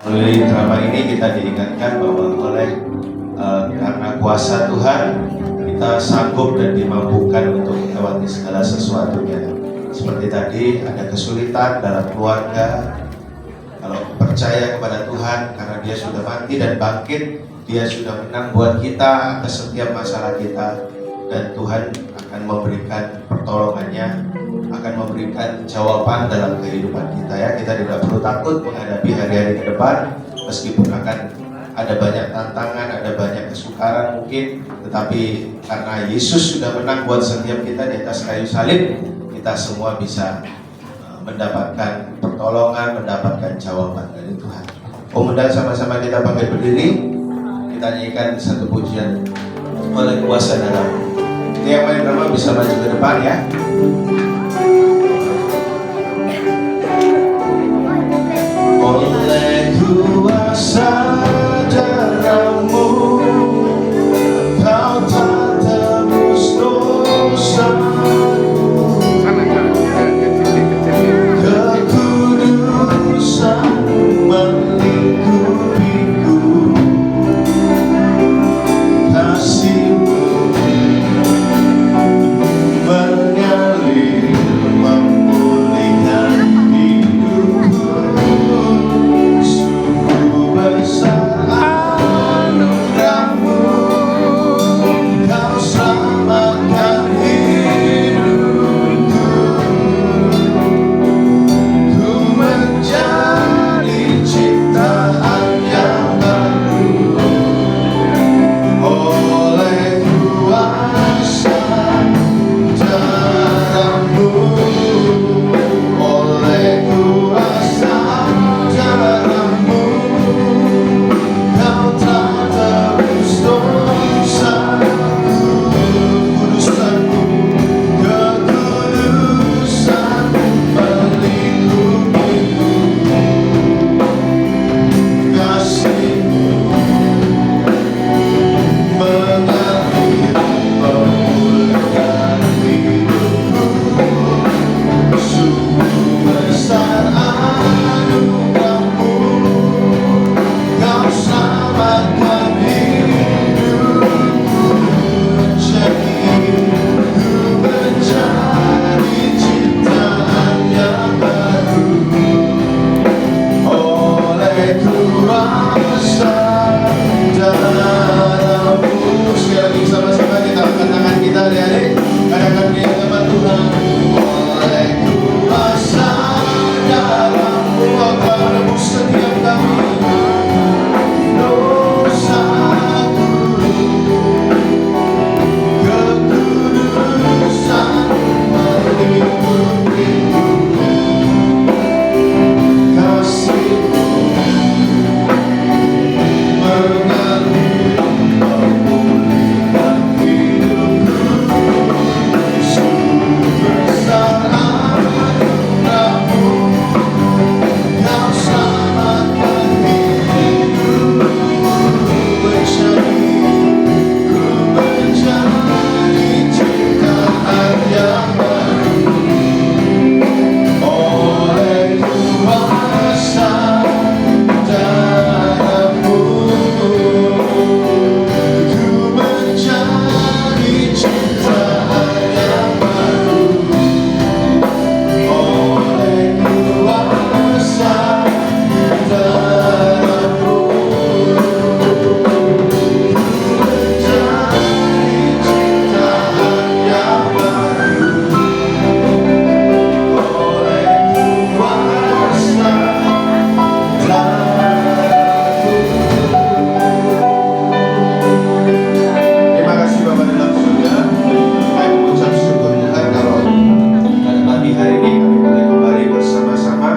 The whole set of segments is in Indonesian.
Melalui drama ini kita diingatkan bahwa karena kuasa Tuhan kita sanggup dan dimampukan untuk melewati segala sesuatunya. Seperti tadi ada kesulitan dalam keluarga, kalau percaya kepada Tuhan karena Dia sudah mati dan bangkit, Dia sudah menang buat kita atas setiap masalah kita, dan Tuhan akan memberikan pertolongannya, akan memberikan jawaban dalam kehidupan kita ya. Kita tidak perlu takut menghadapi hari-hari ke depan, meskipun akan ada banyak tantangan, ada banyak kesukaran mungkin, tetapi karena Yesus sudah menang buat setiap kita di atas kayu salib, kita semua bisa mendapatkan pertolongan, mendapatkan jawaban dari Tuhan. Kemudian sama-sama kita pakai berdiri, kita nyanyikan satu pujian oleh kuasa dalam. Ini yang main drama bisa maju ke depan ya. Oleh kuasa darahmu, kau tak tebus dosaku. Kekudusan melingkupiku, kasih-Mu mengalir memulihkan hidupku. Sungguh besar anugerah-Mu, Kau selamatkan hidupku. Ku menjadi ciptaan yang baru oleh kuasa darah-Mu, oleh kuasa darah-Mu, Kau telah tebus dosaku. Kekudusan-Mu, kekudusan-Mu melingkupiku, kasih-Mu mengalir memulihkan hidupku. Sungguh besar anugerah-Mu, Kau selamatkan hidupku. Ku menjadi ciptaan yang baru oleh kuasa darah-Mu. Sekali lagi sama-sama kita angkat tangan kita, adik-adik, katakan dia kepada Tuhan. Oleh kuasa darah-Mu, Kau menebus setiap kami dosaku. Kekudusan melingkupiku, kasih-Mu mengalir memulihkan hidupku. Sungguh besar anugerah-Mu, Kau selamatkan hidupku. Ku menjadi ciptaan yang baru oleh kuasa darah-Mu. Ku menjadi ciptaan yang baru oleh kuasa darah-Mu. Menjadi ciptaan yang baru oleh kuasa Terima kasih Bapa dalam surga. Kami mengucap syukur Tuhan kalau pada pagi hari ini kami boleh kembali bersama-sama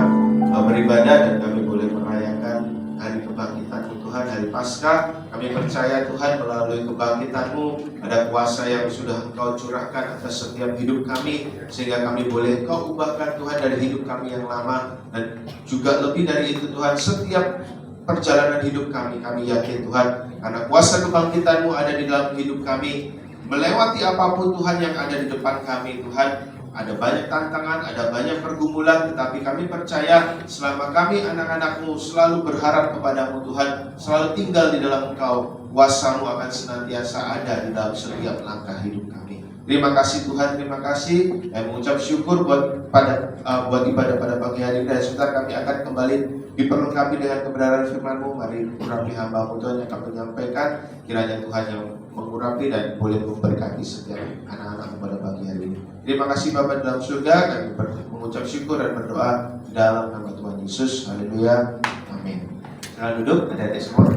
beribadah, dan kami boleh merayakan hari kebangkitan-Mu Tuhan, hari Paskah. Kami percaya Tuhan melalui kebangkitan-Mu ada kuasa yang sudah Engkau curahkan atas setiap hidup kami, sehingga kami boleh Engkau ubahkan Tuhan dari hidup kami yang lama, dan juga lebih dari itu Tuhan, setiap perjalanan hidup kami yakin Tuhan, karena kuasa kebangkitan-Mu ada di dalam hidup kami, melewati apapun Tuhan yang ada di depan kami Tuhan, ada banyak tantangan, ada banyak pergumulan, tetapi kami percaya selama kami anak-anak-Mu selalu berharap kepadamu Tuhan, selalu tinggal di dalam Engkau, kuasa-Mu akan senantiasa ada di dalam setiap langkah hidup kami. Terima kasih Tuhan, terima kasih. Mengucap syukur buat ibadah pada pagi hari ini. Dan sebentar kami akan kembali diperlengkapi dengan kebenaran firman-Mu. Mari urapi hamba-Mu Tuhan yang akan menyampaikan. Kiranya Tuhan yang mengurapi dan boleh memberkati setiap anak-anak pada pagi hari ini. Terima kasih Bapa dalam surga. Kami mengucap syukur dan berdoa dalam nama Tuhan Yesus. Haleluya. Amin. Silakan duduk, adik-adik semua.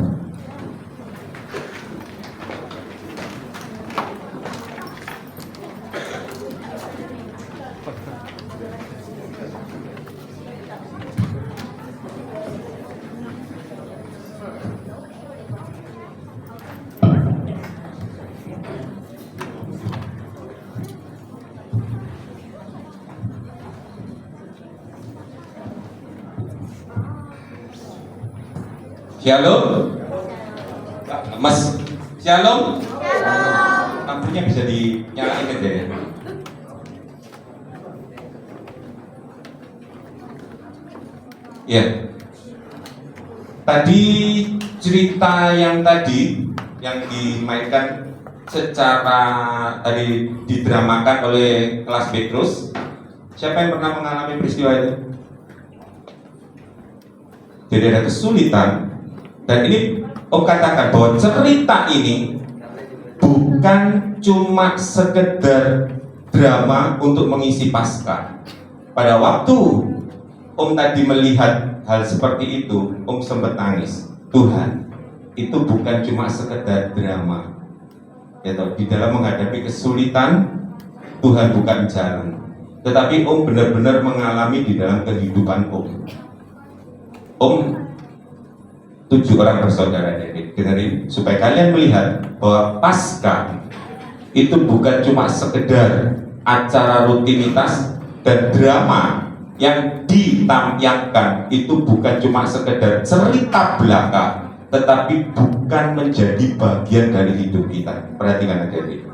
Shalom, Mas. Shalom. Lampunya bisa dinyalain aja ya. Ya. Tadi cerita yang dimainkan secara didramakan oleh kelas Petrus. Siapa yang pernah mengalami peristiwa itu? Jadi ada kesulitan. Dan ini Om katakan bahwa cerita ini bukan cuma sekedar drama untuk mengisi Paskah. Pada waktu Om tadi melihat hal seperti itu, Om sempat nangis. Tuhan, itu bukan cuma sekedar drama. Ya, di dalam menghadapi kesulitan, Tuhan bukan jalan. Tetapi Om benar-benar mengalami di dalam kehidupan Om. Om 7 orang bersaudara, dengerin supaya kalian melihat bahwa Paskah itu bukan cuma sekedar acara rutinitas dan drama yang ditampilkan, itu bukan cuma sekedar cerita belaka, tetapi bukan menjadi bagian dari hidup kita. Perhatikan adik-adik.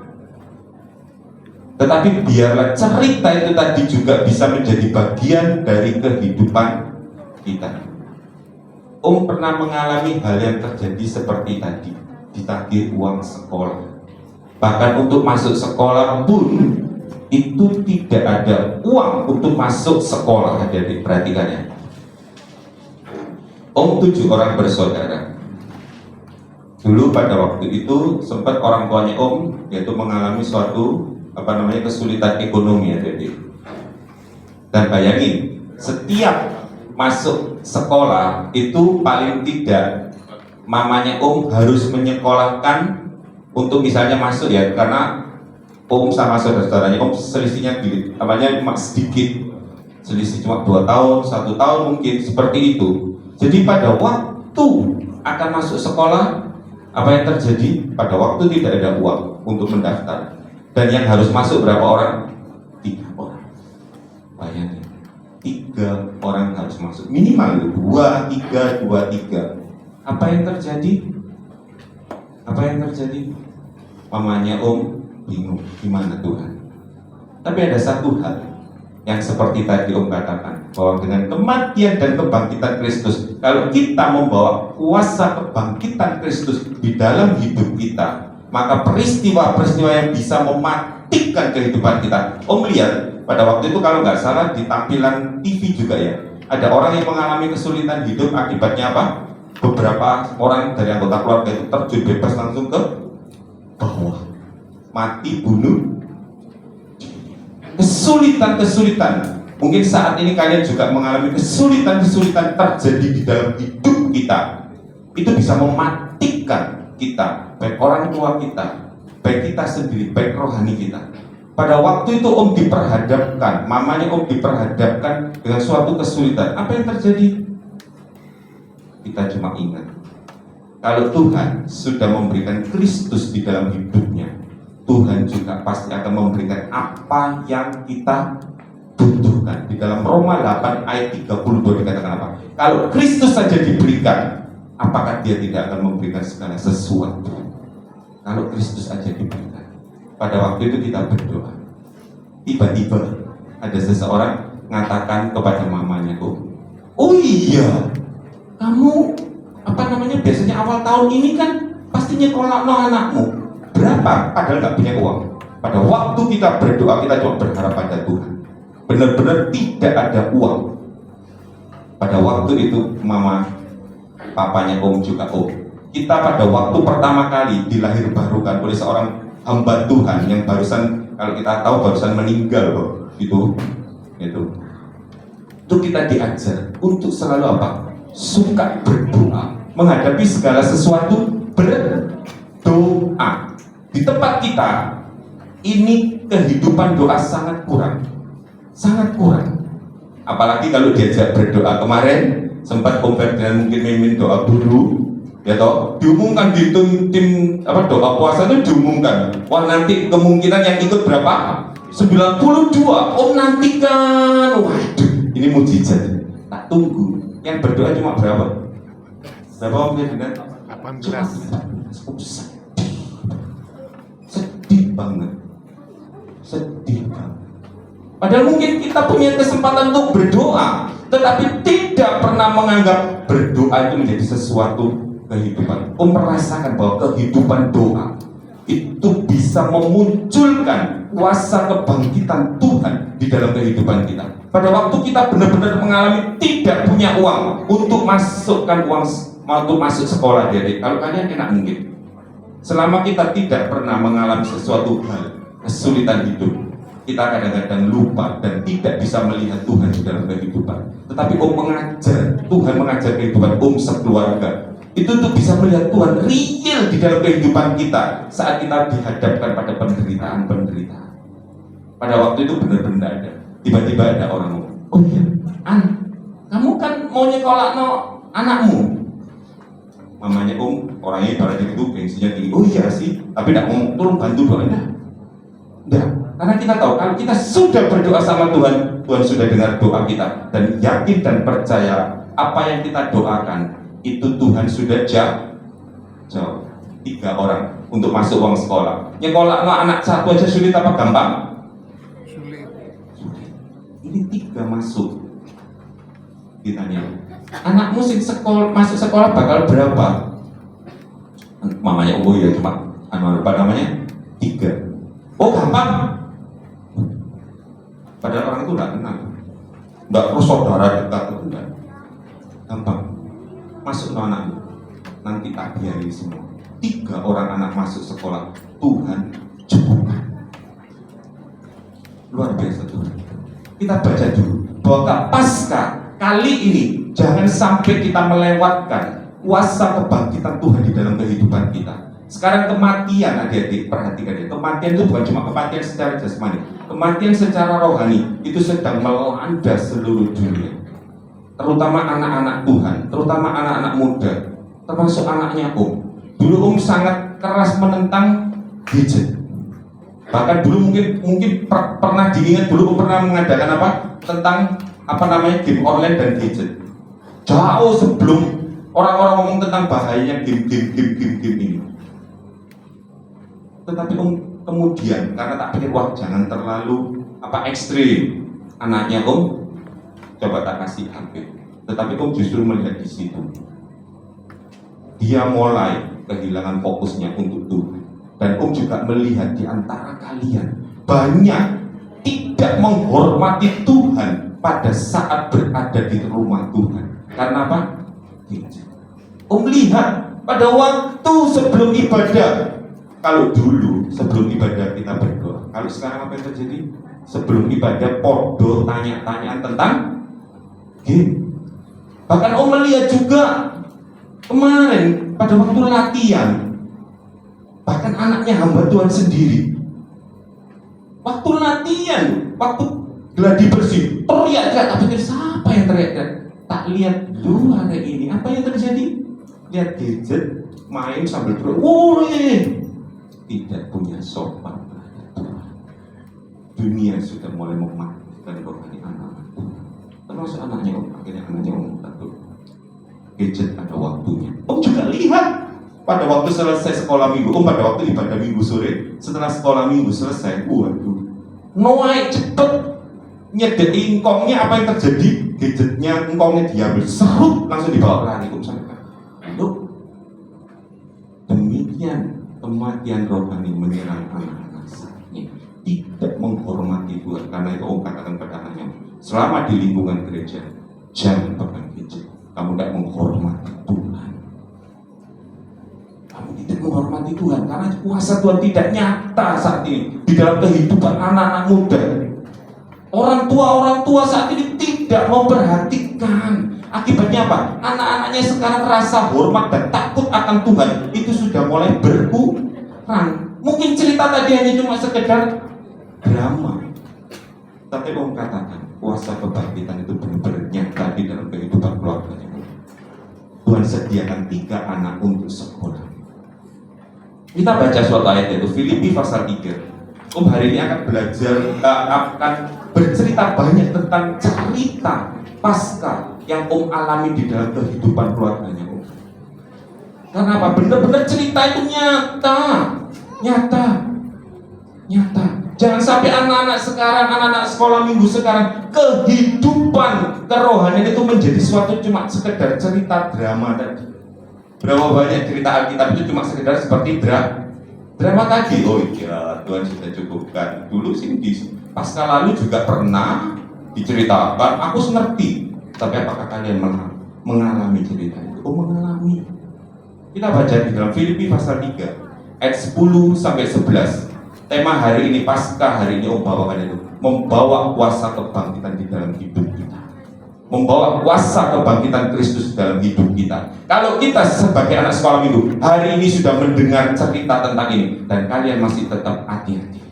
Tetapi biarlah cerita itu tadi juga bisa menjadi bagian dari kehidupan kita. Om pernah mengalami hal yang terjadi seperti tadi, ditagih uang sekolah. Bahkan untuk masuk sekolah pun itu tidak ada uang untuk masuk sekolah. Jadi perhatikan ya. Om 7 orang bersaudara. Dulu pada waktu itu sempat orang tuanya Om yaitu mengalami suatu kesulitan ekonomi ya, jadi. Dan bayangin, setiap masuk sekolah itu paling tidak mamanya Om harus menyekolahkan untuk misalnya masuk ya, karena Om sama saudara-saudaranya Om selisihnya cuma sedikit, selisih cuma 2 tahun, 1 tahun mungkin, seperti itu. Jadi pada waktu akan masuk sekolah, apa yang terjadi? Pada waktu tidak ada uang untuk mendaftar, dan yang harus masuk berapa orang? 3 orang. Bayangin, 3 orang harus masuk, minimal 2, 3, 2, 3. Apa yang terjadi? Apa yang terjadi? Mamanya Om bingung, gimana Tuhan? Tapi ada satu hal yang seperti tadi Om katakan, bahwa dengan kematian dan kebangkitan Kristus, kalau kita membawa kuasa kebangkitan Kristus di dalam hidup kita, maka peristiwa-peristiwa yang bisa mematikan kehidupan kita. Om lihat pada waktu itu kalau nggak salah di tampilan TV juga ya, ada orang yang mengalami kesulitan hidup akibatnya apa? Beberapa orang dari anggota keluarga itu terjun bebas langsung ke bawah, mati bunuh. Kesulitan-kesulitan. Mungkin saat ini kalian juga mengalami kesulitan-kesulitan terjadi di dalam hidup kita. Itu bisa mematikan kita, baik orang tua kita, baik kita sendiri, baik rohani kita. Pada waktu itu Om diperhadapkan, mamanya Om diperhadapkan dengan suatu kesulitan. Apa yang terjadi? Kita cuma ingat, kalau Tuhan sudah memberikan Kristus di dalam hidupnya, Tuhan juga pasti akan memberikan apa yang kita butuhkan. Di dalam Roma 8 ayat 32 dikatakan apa? Kalau Kristus saja diberikan, apakah Dia tidak akan memberikan segala sesuatu? Kalau Kristus saja diberikan. Pada waktu itu kita berdoa, tiba-tiba ada seseorang mengatakan kepada mamanya, oh iya, kamu biasanya awal tahun ini kan pasti nyekolak anakmu. Berapa? Padahal nggak punya uang. Pada waktu kita berdoa, kita cuma berharap pada Tuhan. Benar-benar tidak ada uang. Pada waktu itu mama, papanya juga kita pada waktu pertama kali dilahir barukan oleh seorang hamba Tuhan yang barusan, kalau kita tahu barusan meninggal loh, itu kita diajar untuk selalu apa? Suka berdoa, menghadapi segala sesuatu berdoa. Di tempat kita ini kehidupan doa sangat kurang. Apalagi kalau diajak berdoa. Kemarin sempat Om Ferdinand mungkin mimin doa dulu, ya toh, diumumkan di tim doa puasa itu diumumkan. Wah, nanti kemungkinan yang ikut berapa? 92. Om nantikan. Waduh, ini mujizat. Tak tunggu. Yang berdoa cuma berapa? Berapa Om Ferdinand? 18. Sedih banget. Padahal mungkin kita punya kesempatan untuk berdoa, tetapi tidak pernah menganggap berdoa itu menjadi sesuatu kehidupan. Merasakan bahwa kehidupan doa itu bisa memunculkan kuasa kebangkitan Tuhan di dalam kehidupan kita. Pada waktu kita benar-benar mengalami tidak punya uang untuk masukkan uang untuk masuk sekolah, jadi kalau kalian enak mungkin. Selama kita tidak pernah mengalami sesuatu hal kesulitan hidup, kita kadang-kadang lupa dan tidak bisa melihat Tuhan di dalam kehidupan. Tetapi Tuhan mengajar kehidupan sekeluarga itu tuh bisa melihat Tuhan real di dalam kehidupan kita saat kita dihadapkan pada penderitaan. Pada waktu itu benar-benar ada. Tiba-tiba ada orang ngomong, oh iya, kamu kan mau nyekolak anakmu. Mamanya orangnya ibaratnya itu gengsinya tinggi. Oh iya sih, tapi tidak mau turun bantu doanya. Enggak, karena kita tahu kalau kita sudah berdoa sama Tuhan, Tuhan sudah dengar doa kita dan yakin dan percaya apa yang kita doakan itu Tuhan sudah jawab. 3 orang untuk masuk uang sekolah. Nyekolak anak satu aja sulit apa gampang? Sulit. Ini 3 masuk. Ditanya, anakmu masuk sekolah bakal berapa? Mamanya oh ya cuma apa namanya 3. Oh gampang. Padahal orang itu nggak kenal, nggak perlu saudara dekat itu enggak. Gampang. Masuk anakmu, nanti tak biayai semua. 3 orang anak masuk sekolah, Tuhan cukupkan. Luar biasa Tuhan. Kita baca dulu bahwa pasca kali ini jangan sampai kita melewatkan kuasa kebangkitan Tuhan di dalam kehidupan kita. Sekarang kematian, adik-adik perhatikan ya, kematian itu bukan cuma kematian secara jasmani, kematian secara rohani itu sedang melanda seluruh dunia, terutama anak-anak Tuhan, terutama anak-anak muda, termasuk anaknya Dulu sangat keras menentang gadget. Bahkan dulu mungkin pernah diingat dulu pernah mengadakan tentang game online dan gadget. Jauh sebelum orang-orang ngomong tentang bahayanya game ini. Tetapi kemudian karena tak pikir wah jangan terlalu ekstrim, anaknya coba tak kasih HP. Tetapi justru melihat di situ dia mulai kehilangan fokusnya untuk Tuhan. Dan juga melihat di antara kalian banyak tidak menghormati Tuhan pada saat berada di rumah Tuhan. Karena apa? Lihat pada waktu sebelum ibadah. Kalau dulu sebelum ibadah kita berdoa. Kalau sekarang apa yang terjadi? Sebelum ibadah podo tanya-tanyaan tentang game. Bahkan melihat juga kemarin pada waktu latihan, bahkan anaknya hamba Tuhan sendiri waktu latihan, waktu gladi bersih teriak-teriak, tapi siapa yang teriak-teriak? Tak lihat dulu hari ini apa yang terjadi. Lihat gadget, main sambil boleh tidak punya sopan. Dunia sudah mulai mematikan rohani anak-anak Tuhan, termasuk anaknya akhirnya anaknya takut gadget ada waktunya. Juga lihat pada waktu selesai sekolah minggu, pada waktu ibadah minggu sore, setelah sekolah minggu selesai, waduh, naik cepet nyedeki engkongnya, apa yang terjadi? Gadgetnya engkongnya diambil, serut, langsung dibawa lari. Loh, demikian kematian rohani menyerang anak-anak saat ini. Tidak menghormati Tuhan. Karena itu Om katakan pada anaknya, selama di lingkungan gereja, jangan pegang gadget. Kamu tidak menghormati Tuhan. Kamu tidak menghormati Tuhan karena kuasa Tuhan tidak nyata saat ini di dalam kehidupan anak-anak muda. Orang tua saat ini tidak memperhatikan. Akibatnya apa? Anak-anaknya sekarang rasa hormat dan takut akan Tuhan itu sudah mulai berkurang. Mungkin cerita tadi hanya cuma sekedar drama, tapi Om katakan kuasa kebangkitan itu benar-benar nyata di dalam kehidupan keluarganya. Tuhan sediakan 3 anak untuk sekolah. Kita baca suatu ayat yaitu Filipi pasal 3. Om hari ini akan belajar, akan bercerita banyak tentang cerita pasca yang Om alami di dalam kehidupan keluarganya Om. Karena apa? Benar-benar cerita itu nyata. Jangan sampai anak-anak sekarang, anak-anak sekolah minggu sekarang, kehidupan kerohanian itu menjadi suatu cuma sekedar cerita drama tadi. Berapa banyak cerita Alkitab itu cuma sekedar seperti drama tadi. Oh iya, Tuhan sudah cukupkan. Dulu sih di pasca lalu juga pernah diceritakan, aku ngerti. Tapi apakah kalian mengalami cerita itu? Oh, mengalami. Kita baca di dalam Filipi pasal 3 ayat 10 sampai 11. Tema hari ini, pasca hari ini Om bawakan itu membawa kuasa kebangkitan di dalam hidup kita. Membawa kuasa kebangkitan Kristus dalam hidup kita. Kalau kita sebagai anak sekolah minggu hari ini sudah mendengar cerita tentang ini dan kalian masih tetap hati-hati,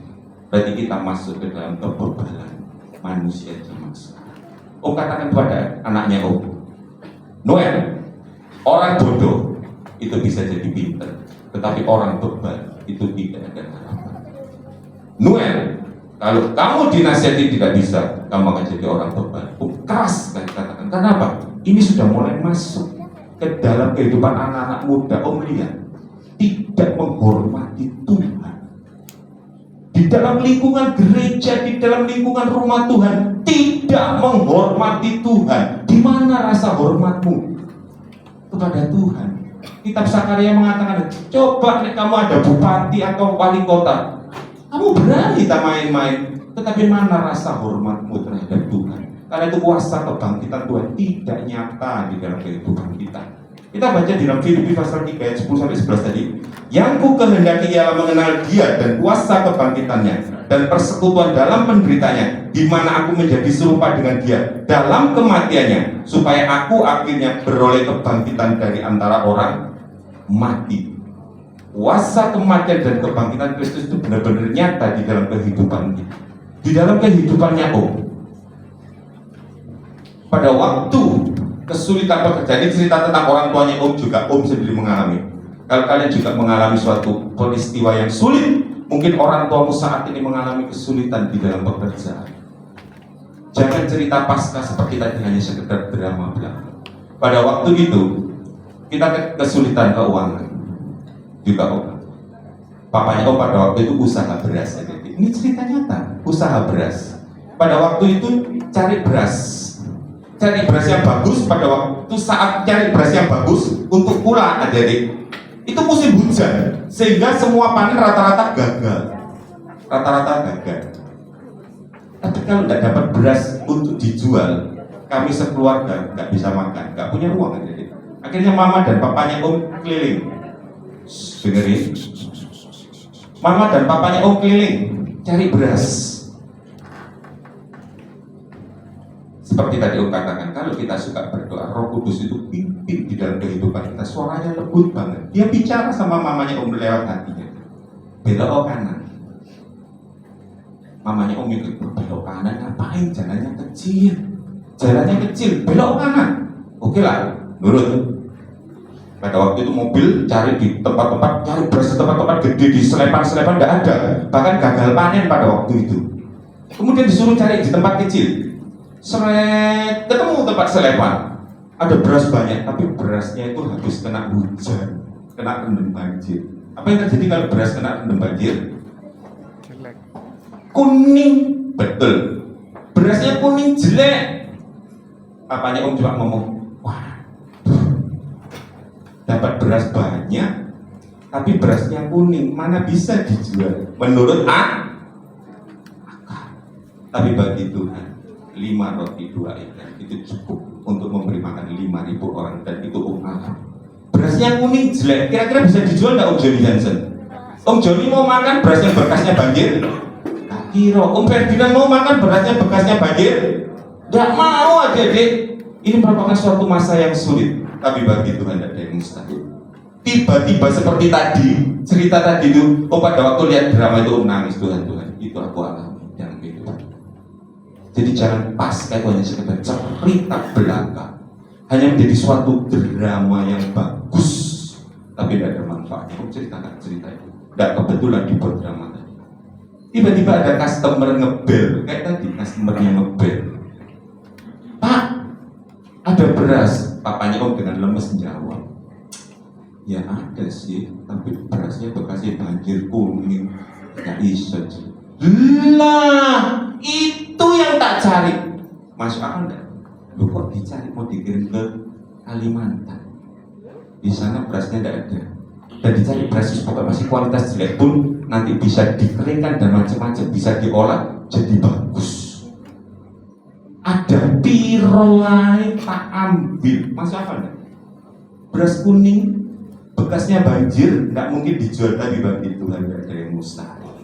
berarti kita masuk ke dalam kebebalan manusia zaman sekarang. Om katakan kepada anaknya Om, Noel, orang bodoh itu bisa jadi pintar, tetapi orang bebal itu tidak ada harapan. Noel, kalau kamu dinasihati tidak bisa, kamu akan jadi orang bebal. Keras kan katakan. Kenapa? Ini sudah mulai masuk ke dalam kehidupan anak-anak muda. Om lihat, tidak menghormati Tuhan. Di dalam lingkungan gereja, di dalam lingkungan rumah Tuhan, tidak menghormati Tuhan. Di mana rasa hormatmu kepada Tuhan? Kitab Sakaria mengatakan, coba nih kamu ada bupati atau wali kota, kamu berani tak main-main, tetapi mana rasa hormatmu terhadap Tuhan? Karena itu kuasa kebangkitan Tuhan tidak nyata di dalam kehidupan kita. Kita baca di dalam Filipi pasal 3 ayat 10 sampai 11 tadi. Yang ku kehendaki ialah mengenal Dia dan kuasa kebangkitannya dan persekutuan dalam penderitanya, di mana aku menjadi serupa dengan Dia dalam kematiannya, supaya aku akhirnya beroleh kebangkitan dari antara orang mati. Kuasa kematian dan kebangkitan Kristus itu benar-benar nyata di dalam kehidupan kita. Di dalam kehidupannya Om. Pada waktu kesulitan pekerjaan, ini cerita tentang orang tuanya Om juga Om sendiri mengalami. Kalau kalian juga mengalami suatu peristiwa yang sulit, mungkin orang tuamu saat ini mengalami kesulitan di dalam pekerjaan. Jangan cerita pasca seperti tadi hanya sekedar drama belaka. Pada waktu itu kita kesulitan keuangan. Juga Om, papanya Om pada waktu itu usaha beras. Ini cerita nyata, usaha beras. Pada waktu itu cari beras yang bagus. Pada waktu saat cari beras yang bagus untuk pulang adik-adik, itu musim hujan, sehingga semua panen rata-rata gagal. Tapi kalau tidak dapat beras untuk dijual, kami sekeluarga nggak bisa makan, nggak punya uang adik-adik. Akhirnya mama dan papanya Om keliling. Dengerin, mama dan papanya Om keliling cari beras. Seperti tadi Om katakan, kalau kita suka berdoa, Roh Kudus itu pimpin di dalam kehidupan kita. Suaranya lembut banget. Dia bicara sama mamanya Om lewat hatinya. Belok kanan. Mamanya Om itu belok kanan ngapain? Jalannya kecil. Belok kanan. Oke lah, nurut. Pada waktu itu mobil cari di tempat-tempat, cari beras di tempat-tempat gede, di selepan-selepan nggak ada, bahkan gagal panen pada waktu itu. Kemudian disuruh cari di tempat kecil, ketemu tempat selepan, ada beras banyak, tapi berasnya itu habis kena hujan, kena rendam banjir. Apa yang terjadi kalau beras kena rendam banjir? Jelek. Kuning, betul. berasnya kuning jelek. Papanya Om cuma ngomong, wah, dapat beras banyak, tapi berasnya kuning, mana bisa dijual? Menurut akal. Tapi bagi Tuhan, 5 roti 2 ikan itu cukup untuk memberi makan 5.000 orang, dan itu Om Allah. Berasnya kuning jelek, kira-kira bisa dijual nggak Om Joni Hansen? Om Joni mau makan beras yang bekasnya banjir? Tak kira. Om Ferdinand mau makan berasnya bekasnya banjir? Nggak mau, adik-adik. Ini merupakan suatu masa yang sulit, tapi bagi Tuhan tidak ada yang mustahil. Tiba-tiba seperti tadi, cerita tadi itu, Om pada waktu lihat drama itu Om nangis, Tuhan, itu aku alami dalam kehidupan. Jadi jangan pas kayak hanya sekedar cerita belaka, hanya menjadi suatu drama yang bagus, tapi tidak ada manfaatnya. Om ceritakan cerita itu, tidak kebetulan dibuat drama tadi. Tiba-tiba ada customer ngebel, kayak tadi customernya ngebel. Pak, ada beras. Papanya Om dengan lemes jawab, ya ada sih, tapi berasnya bekasnya banjir kuning, nggak bisa sih. Lah, itu yang tak cari. Masuk akal enggak? Lu kok dicari mau dikirim ke Kalimantan? Di sana berasnya tidak ada. Dan dicari beras pokoknya masih kualitas jelek pun nanti bisa dikeringkan dan macam-macam, bisa diolah jadi bagus. Ada piro lain tak ambil. Masuk akal enggak? Beras kuning bekasnya banjir, nggak mungkin dijual, tapi bagi Tuhan tidak ada yang mustahil.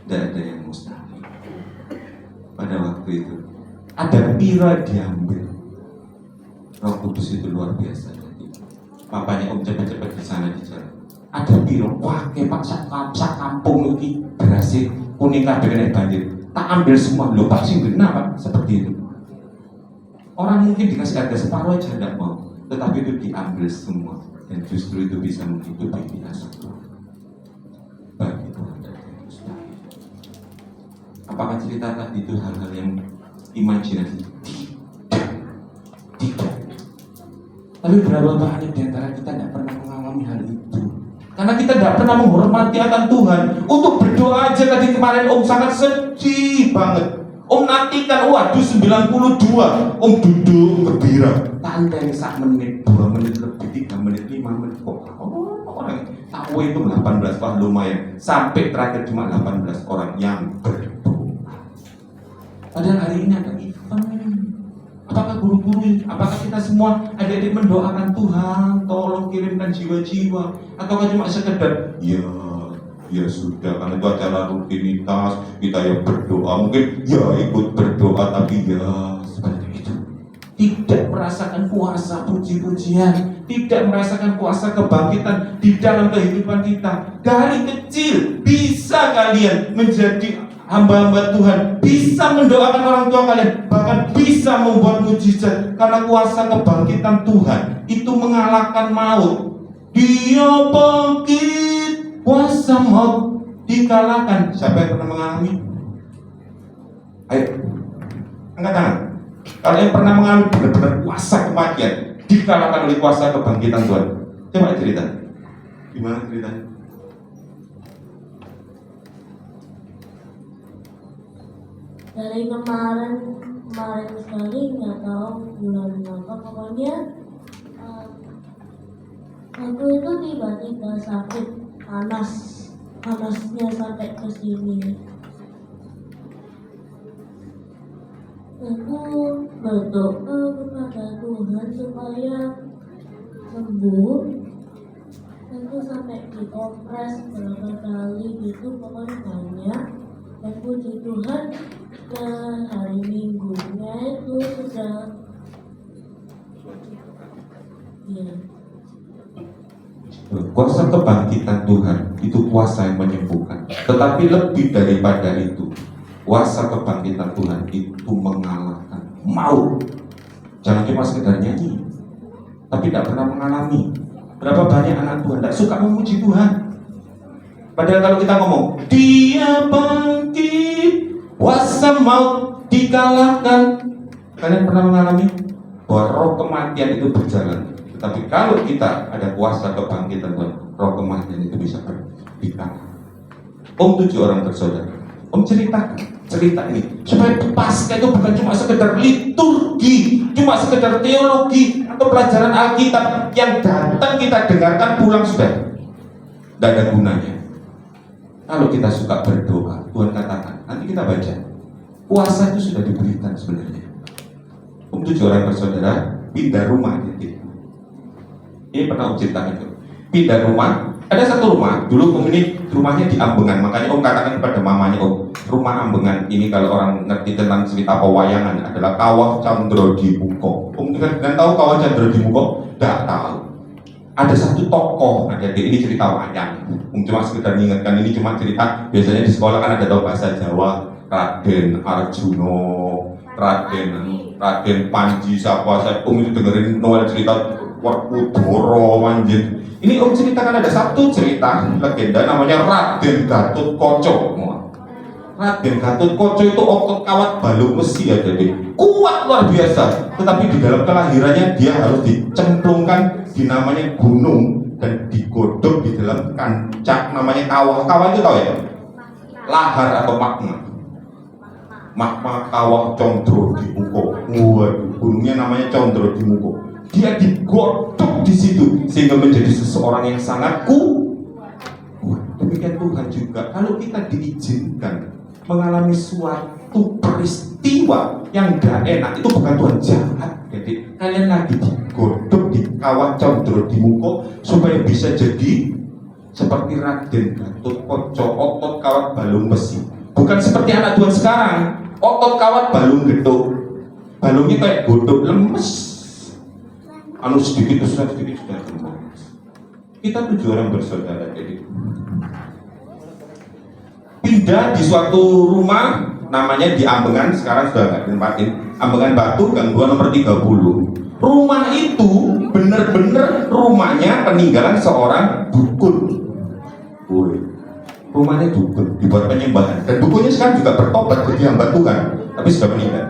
Tidak ada yang mustahil. Pada waktu itu ada piro diambil. Roh Kudus itu luar biasa. Jadi papanya Om cepat-cepat di sana di jalan. Ada piro, wah kepak sak kampung lagi berhasil kuning kabeh kena banjir. Tak ambil semua, lho Pak sing benar Pak, seperti itu. Orang mungkin dikasih harga separuh aja tidak mau, tetapi itu diambil semua, dan justru itu bisa menghidupi kita semua. Bagi Tuhan ada yang mustahil. Apakah cerita tadi itu hal-hal yang imajinasi? Tidak. Tapi berapa banyak di antara kita tidak pernah mengalami hal itu? Karena kita tidak pernah menghormati akan Tuhan. Untuk berdoa aja tadi kemarin Om sangat sedih banget. Om nantikan, waduh 92, Om duduk gembira. Tanteng 1 menit, 2 menit lebih, 3 menit, 5 menit. Kok orang tahu itu 18, wah lumayan. Sampai terakhir cuma 18 orang yang berdoa. Padahal hari ini ada event. Apakah guru-guru, apakah kita semua adik-adik mendoakan Tuhan, tolong kirimkan jiwa-jiwa, ataukah cuma sekedar ya sudah, karena itu acara rutinitas, kita ya berdoa, mungkin ya ikut berdoa, tapi ya seperti itu. Tidak merasakan kuasa puji-pujian, tidak merasakan kuasa kebangkitan di dalam kehidupan kita. Dari kecil bisa kalian menjadi hamba-hamba Tuhan, bisa mendoakan orang tua kalian, bahkan bisa membuat mujizat, karena kuasa kebangkitan Tuhan itu mengalahkan maut. Dia bangkit, kuasa maut dikalahkan. Siapa yang pernah mengalami? Ayo, angkat tangan. Kalau yang pernah mengalami benar-benar kuasa kematian dikalahkan oleh kuasa kebangkitan Tuhan, coba cerita. Gimana ceritanya? Dari kemarin sekali, nggak tahu bulan apa, pokoknya aku itu tiba-tiba sakit, panasnya sampai ke sini. Aku berdoa kepada Tuhan supaya sembuh. Aku sampai dikompres berapa kali gitu, pokoknya banyak. Dan puji Tuhan, ke hari Minggunya itu sudah ya. Kuasa kebangkitan Tuhan itu kuasa yang menyembuhkan. Tetapi lebih daripada itu, kuasa kebangkitan Tuhan itu mengalahkan maut. Jangan cuma sekedar nyanyi, tapi tidak pernah mengalami. Berapa banyak anak Tuhan tidak suka memuji Tuhan. Padahal kalau kita ngomong, dia bangkit, kuasa maut dikalahkan. Kalian pernah mengalami bahwa roh kematian itu berjalan. Tetapi kalau kita ada kuasa kebangkitan Tuhan, roh kematian itu bisa dikalahkan. Om 7 orang bersaudara. Om ceritakan cerita ini supaya Paskah itu bukan cuma sekedar liturgi, cuma sekedar teologi atau pelajaran Alkitab yang datang kita dengarkan pulang sudah tidak ada gunanya. Kalau kita suka berdoa, Tuhan katakan, nanti kita baca, puasa itu sudah diberikan sebenarnya. Untuk 7 orang bersaudara pindah rumah gitu. Ini pernah ceritakan itu. Pindah rumah, ada satu rumah, dulu Om ini rumahnya di Ambengan, makanya Om katakan kepada mamanya Om, rumah Ambengan ini kalau orang ngerti tentang cerita pewayangan adalah Kawah Candra di Muko. Om kan tahu Kawah Candra di Muko? Tidak tahu. Ada satu tokoh, ada ini cerita wayang. Om cuma sekedar mengingatkan, ini cuma cerita. Biasanya di sekolah kan ada tahu bahasa Jawa, Raden Arjuno, Raden Panji, siapa. Om itu dengerin Noel cerita Werkudara manjit. Ini Om ceritakan ada satu cerita legenda namanya Raden Gatot Kaca. Raden Gatot Kaca itu otot kawat balung besi ya, jadi kuat luar biasa. Tetapi di dalam kelahirannya dia harus dicemplungkan di namanya gunung dan digodok di dalam kancak namanya kawah. Kawah itu tahu ya? Lahar atau magma. Magma Kawah Condro di Muko. Waduh, gunungnya namanya Condro di Muko. Dia digodok di situ sehingga menjadi seseorang yang sangat kuat. Demikian Tuhan juga, kalau kita diizinkan mengalami suatu peristiwa yang tidak enak, itu bukan Tuhan jahat. Jadi kalian lagi digodok di Kawah Condro di Muko supaya bisa jadi seperti Raden Gatot Kaca, otot kawat balung besi. Bukan seperti anak Tuhan sekarang, otot kawat balung gedung, balungnya kayak godok lemes. Anu sedikit sudah lemes. Kita 7 orang bersaudara, jadi pindah di suatu rumah namanya di Ambengan, sekarang sudah nggak ditempatin. Ambengan Batu, Gang 2 nomor 30. Rumah itu benar-benar rumahnya peninggalan seorang dukun. Rumahnya dukun, dibuat penyembahan. Dan dukunnya sekarang juga bertobat jadi hamba Tuhan, tapi sudah meninggal.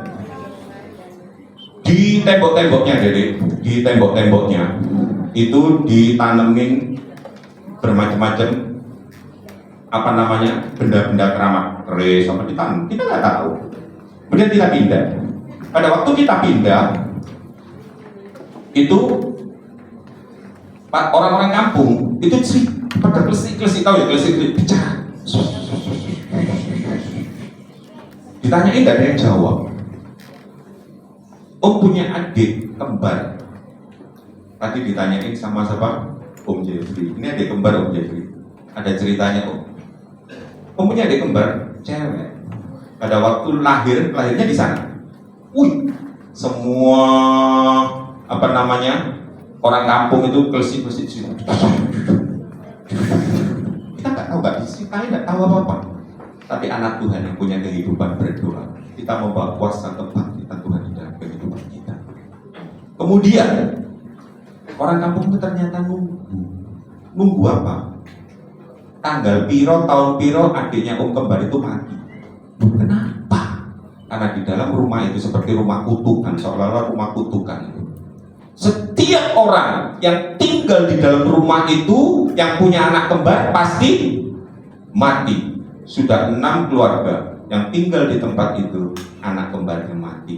Di tembok-temboknya, jadi di tembok-temboknya itu ditanemin bermacam-macam apa namanya benda-benda keramat, keris sama ditanam. Kita nggak tahu. Kemudian kita pindah. Pada waktu kita pindah, itu orang-orang kampung itu pada klesik tahu ya, klesik bicara. Ditanyain nggak ada yang jawab. Om punya adik kembar. Tadi ditanyain sama siapa? Om Jeffrey. Ini adik kembar Om Jeffrey. Ada ceritanya Om. Om punya adik kembar cewek. Pada waktu lahirnya di sana. Semua apa namanya orang kampung itu klesik. Kita nggak tahu, nggak diseritain, nggak tahu apa-apa. Tapi anak Tuhan yang punya kehidupan berdoa, kita membawa kuasa kebangkitan Tuhan di dalam kehidupan kita. Kemudian orang kampung itu ternyata nunggu apa? Tanggal piro, tahun piro adiknya Om kembar itu mati. Kenapa? Karena di dalam rumah itu seperti rumah kutukan, seolah-olah rumah kutukan itu. Setiap orang yang tinggal di dalam rumah itu yang punya anak kembar pasti mati. Sudah 6 keluarga yang tinggal di tempat itu, anak kembarnya mati.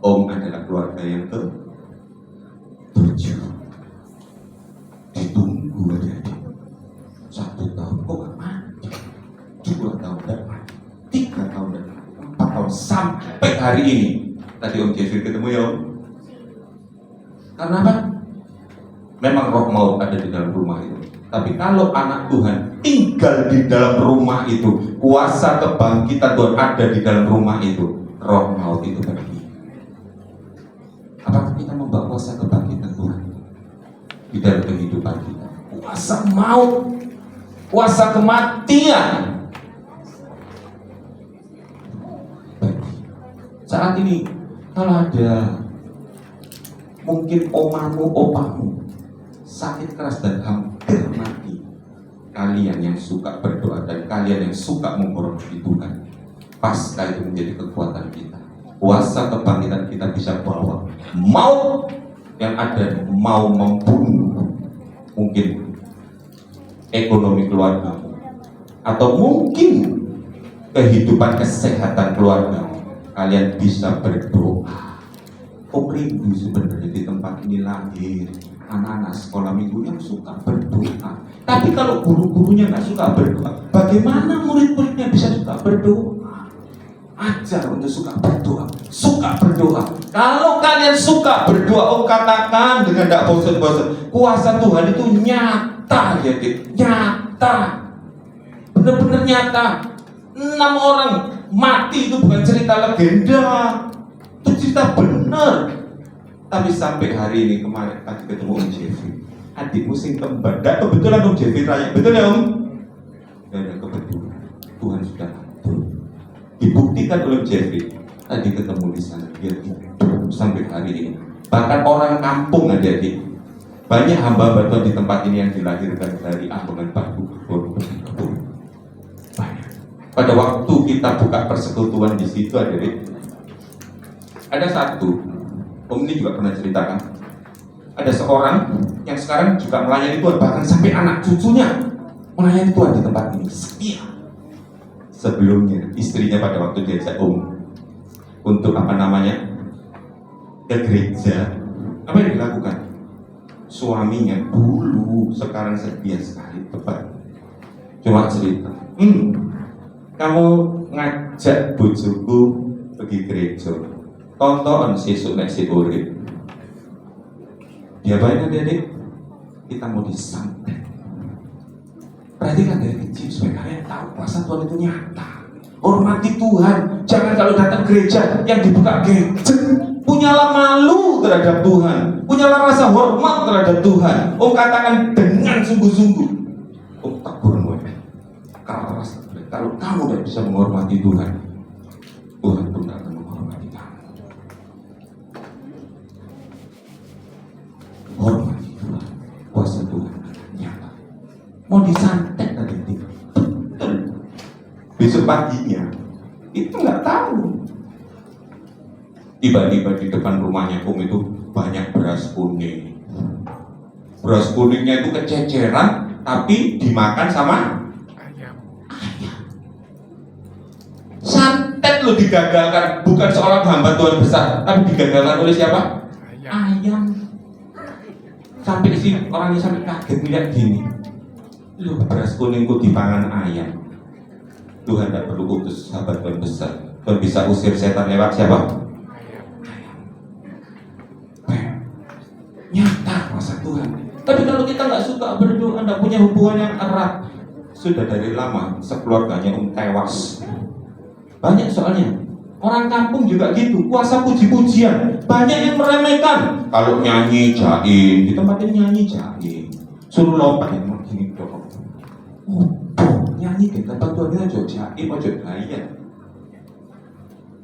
Om adalah keluarga yang ke-7. Ditunggu aja. 1 tahun kok gak mati, 2 tahun dan mati, 3 tahun dan mati, 4 tahun sampai hari ini. Tadi Om Jeffrey ketemu ya Om. Karena apa? Memang roh maut ada di dalam rumah itu. Tapi kalau anak Tuhan tinggal di dalam rumah itu, kuasa kebangkitan Tuhan ada di dalam rumah itu, roh maut itu pergi. Apakah kita membawa kuasa kebangkitan Tuhan di dalam kehidupan kita? Kuasa maut, kuasa kematian. Saat ini kalau ada mungkin omamu, opamu sakit keras dan hampir mati, kalian yang suka berdoa dan kalian yang suka menghormati Tuhan, Paskah itu menjadi kekuatan kita. Kuasa kebangkitan kita bisa bawa maut yang ada mau membunuh mungkin ekonomi keluargamu, atau mungkin kehidupan kesehatan keluarga, kalian bisa berdoa. Kok rindu sebenarnya di tempat ini lahir anak-anak sekolah minggu yang suka berdoa. Tapi kalau guru-gurunya nggak suka berdoa, bagaimana murid-muridnya bisa suka berdoa? Ajar untuk suka berdoa, suka berdoa. Kalau kalian suka berdoa, katakan dengan tidak bosan-bosan, kuasa Tuhan itu nyata, jadi nyata, benar-benar nyata. 6 orang mati itu bukan cerita legenda, itu cerita benar. Tapi sampai hari ini, kemarin tadi ketemu Om Jeffrey, adikmu sing kembar, dan kebetulan Om Jeffrey tanya, betul ya Om? Dan kebetulan Tuhan sudah atur. Dibuktikan oleh Jeffrey, tadi ketemu di sana, dia hidup sampai hari ini. Bahkan orang kampung adik-adik, banyak hamba Tuhan di tempat ini yang dilahirkan dari ambungan batu. Banyak. Pada waktu kita buka persekutuan di situ adik-adik, ada satu, Om ini juga pernah ceritakan, ada seorang yang sekarang juga melayani Tuhan, bahkan sampai anak cucunya melayani Tuhan di tempat ini, setia. Sebelumnya istrinya pada waktu diajak untuk ke gereja, apa yang dilakukan? Suaminya dulu, sekarang setia sekali, tepat. Cuma cerita, kamu ngajak bojoku pergi gereja, tonton sesuk nek sik urip. Dia banyak adik, kita mau disantet. Perhatikan dari kecil supaya kalian tahu kuasa Tuhan itu nyata. Hormati Tuhan. Jangan kalau datang gereja yang dibuka gadget, punyalah malu terhadap Tuhan, punyalah rasa hormat terhadap Tuhan. Katakan dengan sungguh-sungguh, tegur mulai keras. Kalau kamu tidak bisa menghormati Tuhan, Tuhan pun tidak akan menghormati kamu. Hormati Tuhan, kuasa Tuhan nyata. Mau disantet tadi, betul. Besok paginya itu nggak tahu. Tiba-tiba di depan rumahnya itu banyak beras kuning. Beras kuningnya itu kececeran, tapi dimakan sama Ayam. santet lo digagalkan. Bukan seorang hamba Tuhan besar, tapi digagalkan oleh siapa? Ayam. Sampai sini orangnya sampai kaget melihat gini. Lu beras kuningku dipangan ayam. Tuhan tidak perlu utus sahabat Tuhan besar. Tuhan bisa usir setan lewat siapa? Ayam. Nyata kuasa Tuhan. Tapi kalau kita nggak suka berdoa, nggak punya hubungan yang erat, sudah dari lama sekeluarganya tewas. Banyak soalnya. Orang kampung juga gitu, kuasa puji-pujian. Banyak yang meremehkan. Kalau nyanyi jaim, di tempat ini nyanyi jaim, suruh lompat yang begini dong. Nyanyi di tempat Tuhan kita aja jaim, aja gaya.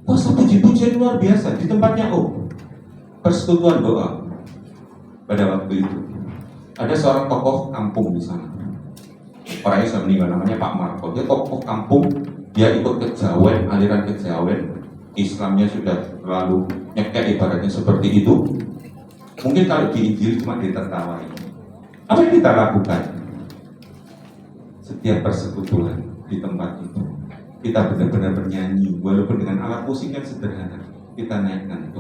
Kuasa puji-pujian luar biasa di tempatnya persekutuan doa. Pada waktu itu ada seorang tokoh kampung di sana. Orangnya sudah meninggal, namanya Pak Marco. Dia tokoh kampung, dia ikut kejawen, aliran kejawen. Islamnya sudah terlalu nyekek, ibaratnya seperti itu. Mungkin kalau di Injil cuma ditertawai. Apa yang kita lakukan? Setiap persekutuan di tempat itu, kita benar-benar bernyanyi, walaupun dengan alat musik yang sederhana. Kita naikkan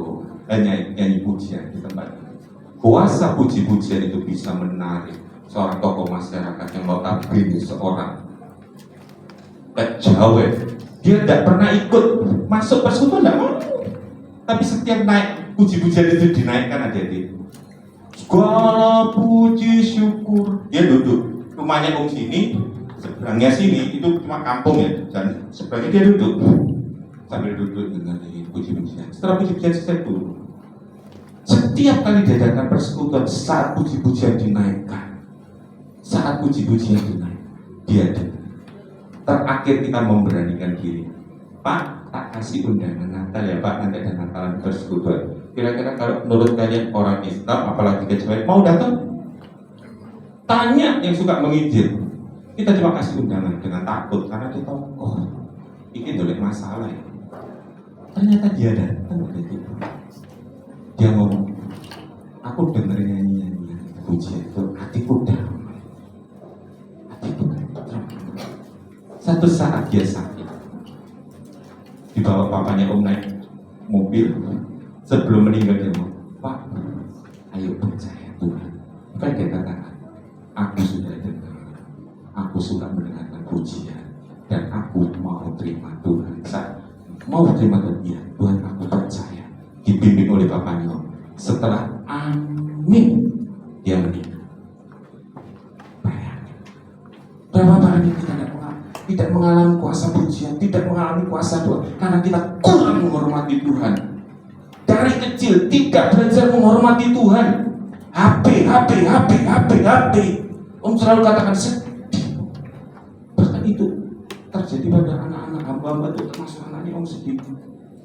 nyanyi pujian di tempat itu. Kuasa puji-pujian itu bisa menarik seorang tokoh masyarakat yang notabene seorang kejawen. Dia tidak pernah ikut masuk persekutuan, tidak mau. Tapi setiap naik puji-pujian itu dinaikkan adik-adik. Segala puji syukur. Dia duduk, rumahnya sini, seberangnya sini, itu cuma kampung ya. Dan seberangnya dia duduk sambil duduk dengan puji-pujian. Setelah puji-pujian selesai turun. Setiap kali diadakan persekutuan, saat puji-pujian dinaikkan, saat puji-pujian dinaik, dia ada. Terakhir kita memberanikan diri, Pak, tak kasih undangan Natal ya Pak, nanti ada Natalan persekutuan. Kira-kira kalau menurut kalian orang Islam, apalagi kecuali mau datang? Tanya yang suka menginjil. Kita cuma kasih undangan dengan takut karena dia tahu, ini dolek masalah ya. Ternyata dia datang waktu itu. Dia ngomong, aku dengerin nyanyian pujian itu, hatiku damai. Hatiku damai. Satu saat dia sakit, dibawa papanya Om naik mobil, sebelum meninggal dia ngomong, Pak, ayo percaya Tuhan. Kan dia katakan, aku sudah dengar, aku suka mendengarkan pujian, dan aku mau terima Tuhan. Saya mau terima Tuhan, ya Tuhan, aku percaya. Dibimbing oleh bapaknya. Setelah amin, dia meninggal. Bayangin, berapa banyak kita tidak mengalami kuasa pujian, tidak mengalami kuasa doa, karena kita kurang menghormati Tuhan. Dari kecil tidak belajar menghormati Tuhan. HP. Om selalu katakan sedih. Bahkan itu terjadi pada anak-anak hamba-hamba itu, termasuk anaknya Om sedih.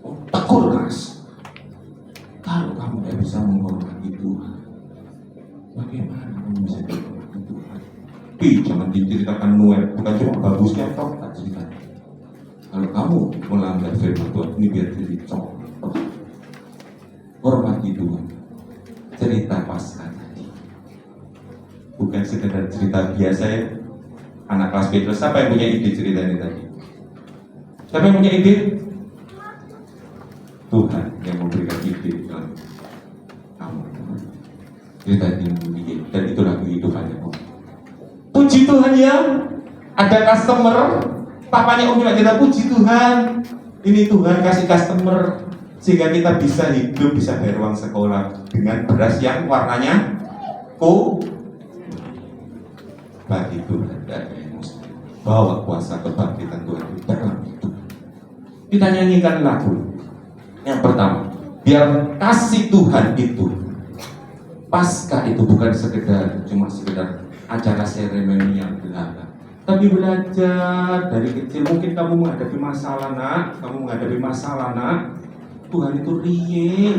Om tegur keras. Kalau kamu tidak bisa menghormati Tuhan, bagaimana kamu bisa menghormati Tuhan? Jangan diceritakan Noel, bukan cuma bagusnya toh, tak cerita. Kalau kamu melanggar firman Tuhan, ini biar jadi contoh. Hormati Tuhan. Cerita Paskah tadi bukan sekedar cerita biasa ya. Anak kelas B, siapa yang punya ide cerita ini tadi? Siapa yang punya ide? Tuhan yang memberikan ide dalam kamu. Cerita ini, dan itulah kehidupannya Om. Puji Tuhan ya, ada customer, papanya Om juga kita puji Tuhan. Ini Tuhan kasih customer sehingga kita bisa hidup, bisa bayar uang sekolah dengan beras yang warnanya bagi Tuhan dan emosi. Bawa kuasa kebangkitan Tuhan di dalam hidup. Kita nyanyikan lagu yang pertama, biar kasih Tuhan itu, Paskah itu bukan cuma sekedar acara seremonial belaka, tapi belajar dari kecil. Mungkin kamu menghadapi masalah nak, Tuhan itu real.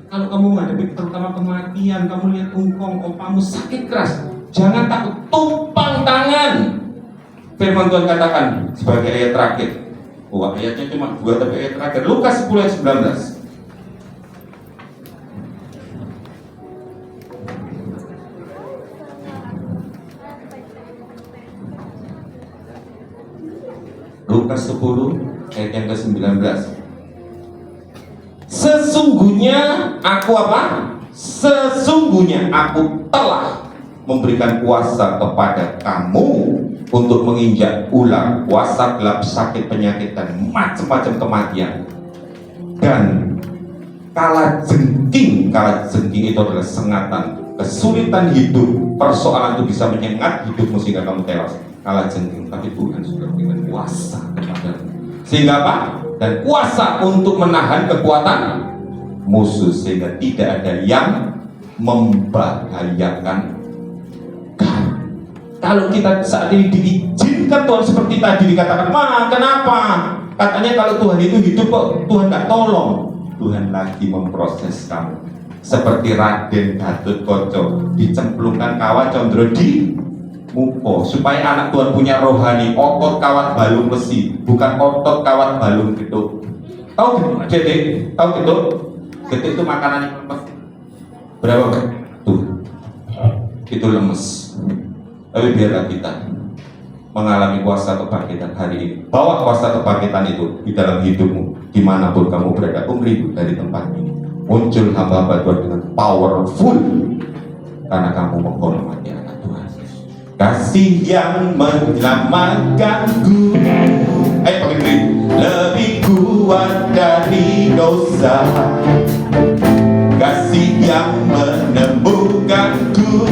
Kalau kamu menghadapi terutama kematian, kamu lihat kamu sakit keras, jangan takut, tumpang tangan. Firman Tuhan katakan sebagai ayat terakhir. Ayatnya cuma 2 tapi ayat terakhir. Lukas 10 ayat 19. Lukas 10 ayat yang ke-19. Sesungguhnya aku telah memberikan kuasa kepada kamu untuk menginjak ulang kuasa gelap, sakit, penyakit, dan macam-macam kematian. Dan kala jengking itu adalah sengatan, kesulitan hidup, persoalan itu bisa menyengat hidupmu sehingga kamu tewas. Kala jengking, tapi Tuhan sudah memberikan kuasa kepadamu. Sehingga apa? Dan kuasa untuk menahan kekuatan musuh sehingga tidak ada yang membahayakan kamu. Kalau kita saat ini diizinkan Tuhan seperti tadi dikatakan, kenapa? Katanya kalau Tuhan itu hidup kok Tuhan nggak tolong. Tuhan lagi memproses kamu. Seperti Raden Gatotkaca dicemplungkan kawat condro di muko supaya anak Tuhan punya rohani, otot kawat balung besi, bukan otot kawat balung geduk. Tahu Dedek? Tahu geduk? Geduk itu makanan yang lemes. Berapa? Tuh, itu lemes. Tapi biarlah kita mengalami kuasa kebangkitan hari ini. Bawa kuasa kebangkitan itu di dalam hidupmu, dimanapun kamu berada. Rindu dari tempat ini muncul hamba-hamba Tuhan dengan powerful karena kamu menghormati anak Tuhan. Kasih yang menyelamatkanku, lebih kuat dari dosa. Kasih yang menemukanku,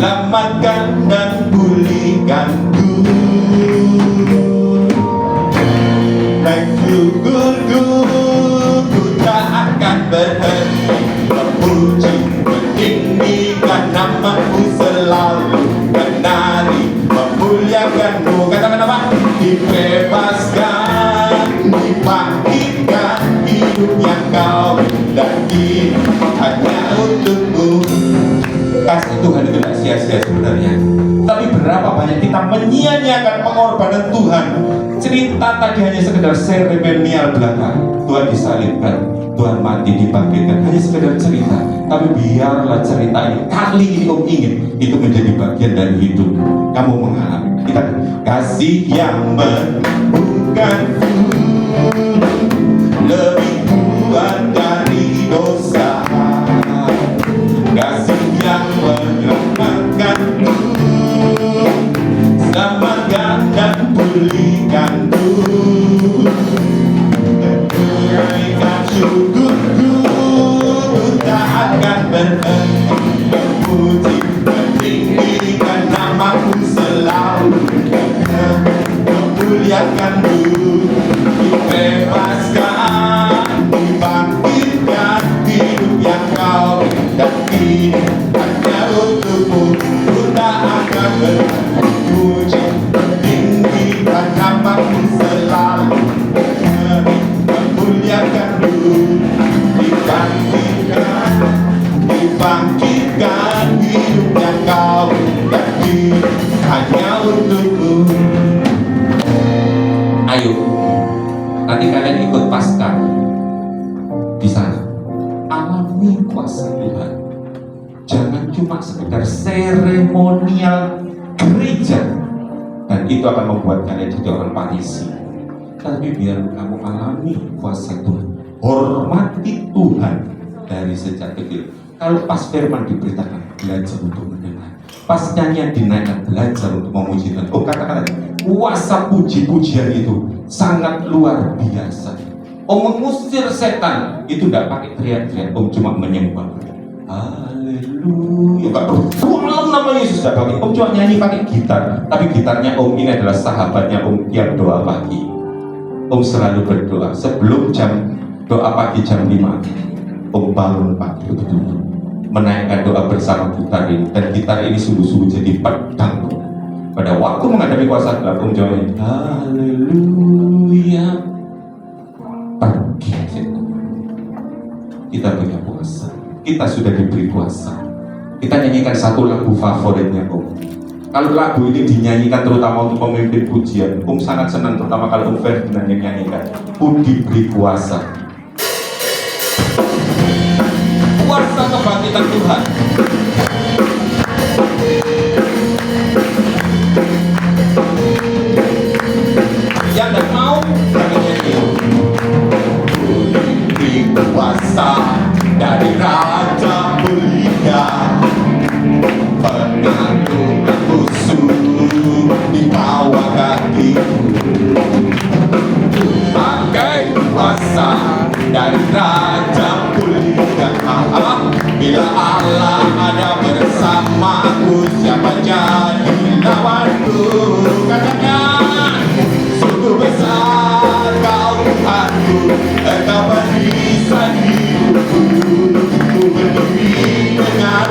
selamatkan dan pulihkanku. Syukurku, ku tak akan berhenti memuji, meninggikan namamu selalu, menari, memuliakanmu. Katakan apa? Dibebaskan, dibangkitkan, hidup yang kau hendaki hanya untukmu. Kasih Tuhan itu tidak sia-sia sebenarnya. Tapi berapa banyak kita menyia-nyiakan pengorbanan Tuhan. Cerita tadi hanya sekedar seremonial belaka. Tuhan disalibkan, Tuhan mati, dibangkitkan, hanya sekedar cerita. Tapi biarlah cerita ini, kali ini Om ingin itu menjadi bagian dari hidup kamu mengalami. Kita kasih yang bukanku lebih kuat dari dosa. Kasih yang menyelamatkanku, selamatkan dan pulihkanku. Naikkan syukurku, ku tak akan berhenti memuji, meninggikan namamu selalu, memuliakanmu, dibebaskan, dibangkitkan, hidup yang kau hendaki hanya untukmu. Ku tak akan berhenti memuji, meninggikan namamu selalu, memuliakanmu, dibangkitkan, hidup yang kau hendaki hanya untukmu. Ayo, nanti kalian ikut Paskah di sana. Alami kuasa Tuhan. Jangan cuma sekedar seremonial gereja, dan itu akan membuat kalian jadi orang Farisi. Tapi biar kamu alami kuasa Tuhan, hormati Tuhan dari sejak kecil. Kalau pas firman diberitakan, belajar untuk mendengar. Pas nyanyian dinaikkan, belajar untuk memuji Tuhan. Oh, katakan kuasa puji-pujian itu sangat luar biasa. Om mengusir setan itu tidak pakai teriak-teriak, Om cuma menyembah. Haleluya. Malam nama Yesus tidak pakai. Om cuma nyanyi pakai gitar. Tapi gitarnya Om ini adalah sahabatnya Om tiap doa pagi. Om selalu berdoa sebelum doa pagi jam 5. Om bangun pagi betul, menaikkan doa bersama gitar ini, dan gitar ini sungguh-sungguh jadi pedang. Pada waktu menghadapi kuasa gelap, Om jawabnya haleluya. Pergi setan. Kita punya kuasa. Kita sudah diberi kuasa. Kita nyanyikan satu lagu favoritnya Om. Kalau lagu ini dinyanyikan terutama untuk pemimpin pujian, Om sangat senang, terutama kalau Om Ferdinand yang nyanyikan. Ku diberi kuasa. Kuasa kebangkitan Tuhan. Yang tak mau, jangan nyanyi. Ku diberi kuasa dari Raja Mulia, penangguhkan musuh di bawah kakiku. Pakai kuasa dari Raja Mulia. Bila Allah ada bersamaku, siapa jadi lawanku? Katanya sungguh besar kau Tuhanku, engkau berisan hidupku. Ku berdiri dengan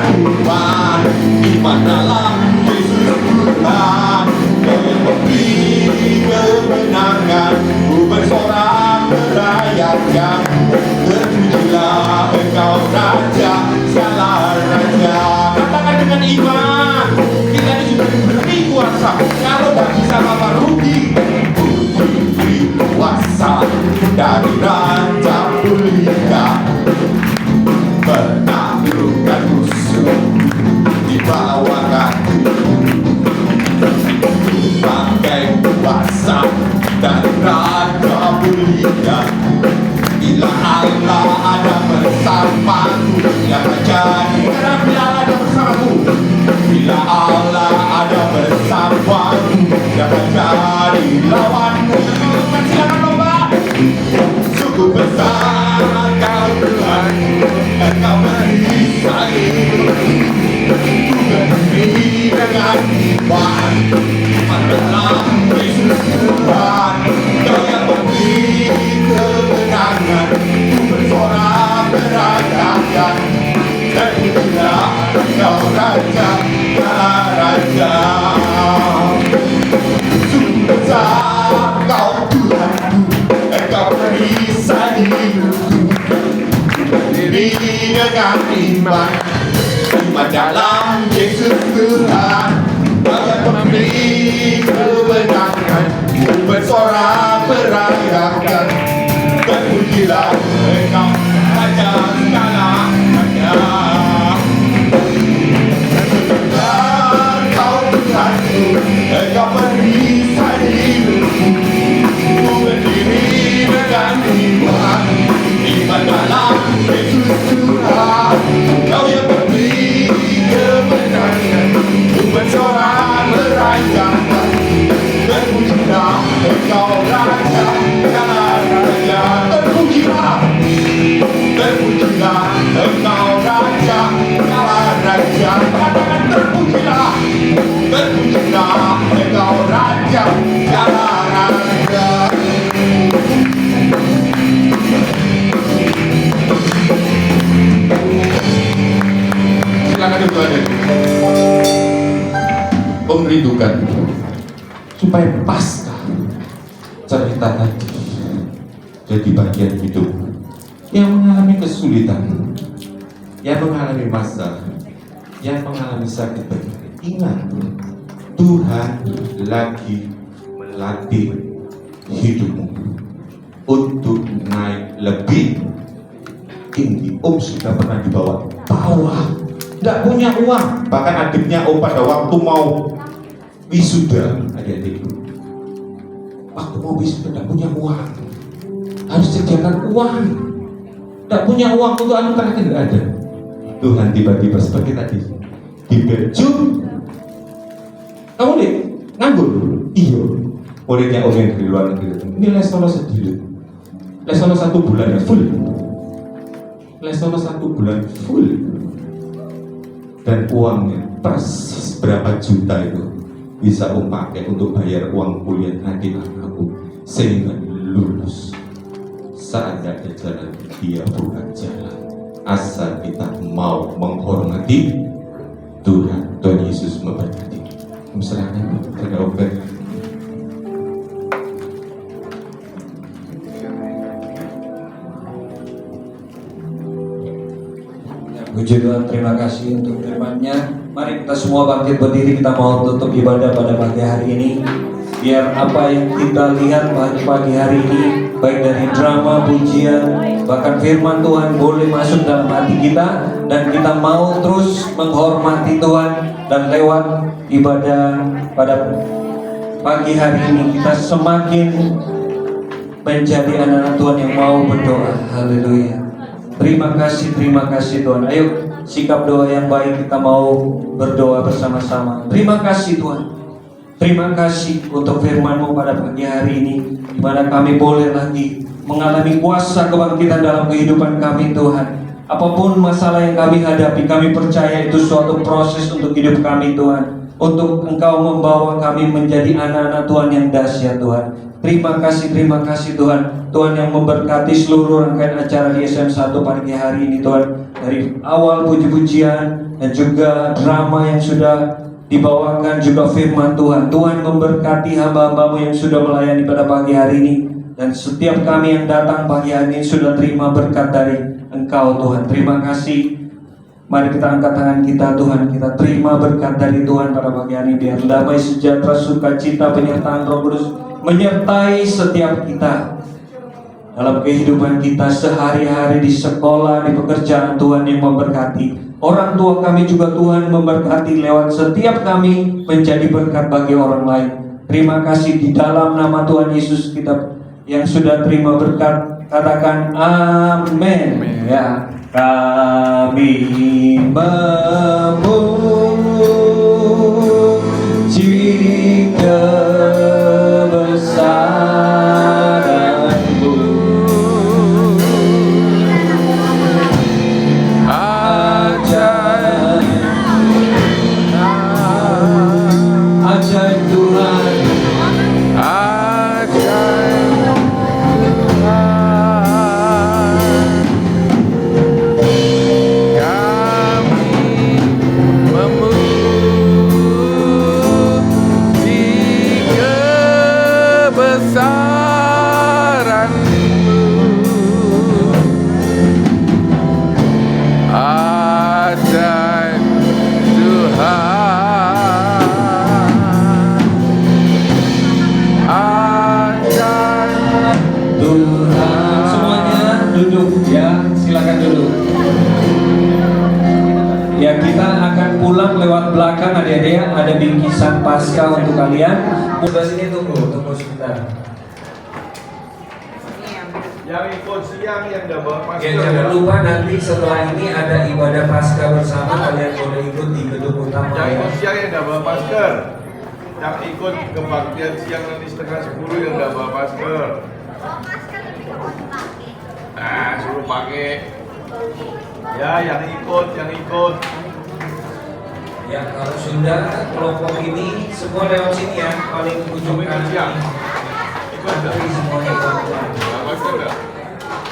iman dalam Yesus Tuhan, yang memberi kemenangan. Ku bersorak merayakan, terpujilah engkau Raja, segala raja. Katakan dengan iman, kita ini sudah diberi kuasa. Kalau tak bisa apa rugi. Ku diberi kuasa dari Raja Mulia, menaklukkan musuh di bawah kaki. Pakai kuasa dari Raja Mulia. Bila Allah ada bersamaku, yang terjadi karena bila ada bersamaku. Bila Allah ada bersamaku, yang terjadi lawanku. Silakan lomba. Sungguh besar kau Tuhan, engkau berisan hidupku. Ku berdiri dengan iman dalam Yesus Tuhan, Kau yang memberi kemenangan. Ku bersorak merayakan, terpujilah Engkau Raja, segala raja. Sungguh besar Kau Tuhanku, Engkau berisan hidupku. Berdiri dengan iman dalam Yesus Tuhan, Kau yang memberi kemenangan. Ku bersorak merayakan, terpujilah Engkau Raja, segala raja. Kau Tuhanku, Engkau berisan hidupku. Ku bersorak merajakan, terpujilah Engkau Raja, ya Raja, terpujilah Engkau Raja, ya Raja, terpujilah Engkau Raja, ya Raja. Silakan duduk aja. Om rindukan supaya pasca cerita tadi jadi bagian hidup yang mengalami kesulitan, yang mengalami masalah, yang mengalami sakit berbagai. Ingat, Tuhan lagi melatih hidupmu untuk naik lebih tinggi. Om sudah pernah dibawa bawah, tidak punya uang. Bahkan adiknya Om pada waktu mau wisuda, adik-adik, waktu mau wisuda tidak punya uang, harus sediakan uang. Tidak punya uang untuk anu karena tidak ada. Tuhan tiba-tiba seperti tadi di Belgium, kamu nih nganggur? Iya. Muridnya Om yang dari luar negeri, ini lesono sedikit, lesono 1 bulan ya full, lesono 1 bulan full, dan uangnya persis berapa juta itu bisa Om pakai untuk bayar uang kuliah adik anakku sehingga lulus. Saat ada jalan, dia bukan jalan, asal kita mau menghormati Tuhan. Tuhan Yesus memberkati. Misalnya ada obat. Puji Tuhan, terima kasih untuk firman-Nya. Mari kita semua bangkit berdiri, kita mau tutup ibadah pada pagi hari ini. Biar apa yang kita lihat pada pagi hari ini, baik dari drama, pujian, bahkan firman Tuhan boleh masuk dalam hati kita, dan kita mau terus menghormati Tuhan. Dan lewat ibadah pada pagi hari ini, kita semakin menjadi anak-anak Tuhan yang mau berdoa. Haleluya. Terima kasih Tuhan. Ayo sikap doa yang baik, kita mau berdoa bersama-sama. Terima kasih Tuhan. Terima kasih untuk firman-Mu pada pagi hari ini, di mana kami boleh lagi mengalami kuasa kebangkitan dalam kehidupan kami Tuhan. Apapun masalah yang kami hadapi, kami percaya itu suatu proses untuk hidup kami Tuhan, untuk Engkau membawa kami menjadi anak-anak Tuhan yang dahsyat Tuhan. Terima kasih Tuhan. Tuhan yang memberkati seluruh rangkaian acara di SM1 pagi hari ini Tuhan. Dari awal puji-pujian dan juga drama yang sudah dibawakan, juga firman Tuhan. Tuhan memberkati hamba-hamba-Mu yang sudah melayani pada pagi hari ini. Dan setiap kami yang datang pagi hari ini sudah terima berkat dari Engkau Tuhan. Terima kasih. Mari kita angkat tangan kita Tuhan. Kita terima berkat dari Tuhan pada pagi hari ini. Biar damai sejahtera, sukacita, penyertaan Roh Kudus menyertai setiap kita dalam kehidupan kita sehari-hari, di sekolah, di pekerjaan. Tuhan yang memberkati. Orang tua kami juga Tuhan memberkati lewat setiap kami menjadi berkat bagi orang lain. Terima kasih di dalam nama Tuhan Yesus kita yang sudah terima berkat. Katakan amin. Ya, kami memuji kebesaran-Mu. Ajaib Tuhan, silakan duduk. Ya, kita akan pulang lewat belakang adik-adik. Ada bingkisan Paskah untuk kalian. Udah sini, tunggu sebentar. Yang ikut siang yang nggak bawa masker. Ya jangan lupa nanti setelah ini ada ibadah pasca bersama, kalian boleh ikut di gedung utama Yang ya. ikut siang yang nggak bawa masker. Yang ikut kebaktian siang nanti setengah 10 yang nggak bawa masker. Nah, suruh pakai. Ya, yang ikut. Ya kalau sudah kelompok ini semua lewat sini ya, paling ujung Ikut kanan siang. ini. Ikut nggak? Nanti semuanya ikut. Bawa masker nggak?